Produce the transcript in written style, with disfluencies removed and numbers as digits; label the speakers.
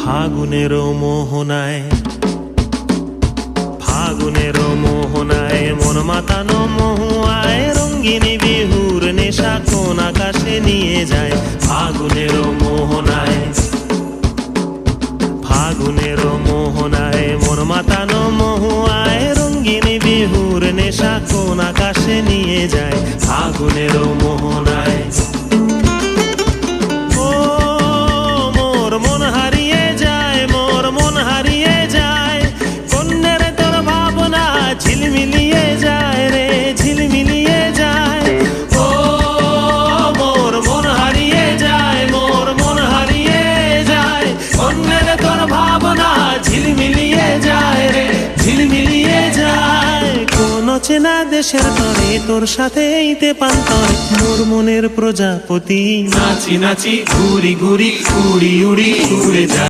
Speaker 1: ফাগুনের মোহনায়, ফাগুনের মোহনায় মন মাতানো মহুয়ায় রঙ্গিনী বিহুর নেশা কোন আকাশে নিয়ে যায়। ফাগুনের মোহনায়, ফাগুনের মোহনায় মন মাতানো মহুয়ায় রঙ্গিনী বিহুর নেশা কোন আকাশে নিয়ে যায়। ফাগুনের মোহনায় ঝিলমিলিয়ে যায় রে, ঝিলমিলিয়ে যায়। ও মোর মন হারিয়ে যায়, মোর মন হারিয়ে যায়। অন্যের তোর ভাবনা ঝিলমিলিয়ে যায় রে, ঝিলমিলিয়ে যায়। কোন চেনা দেশের তরে তোর সাথে ইতে পান্তরে মোর মনের প্রজাপতি নাচি নাচি ঘুরি ঘুরি উড়ি উড়ি উড়ে যায়।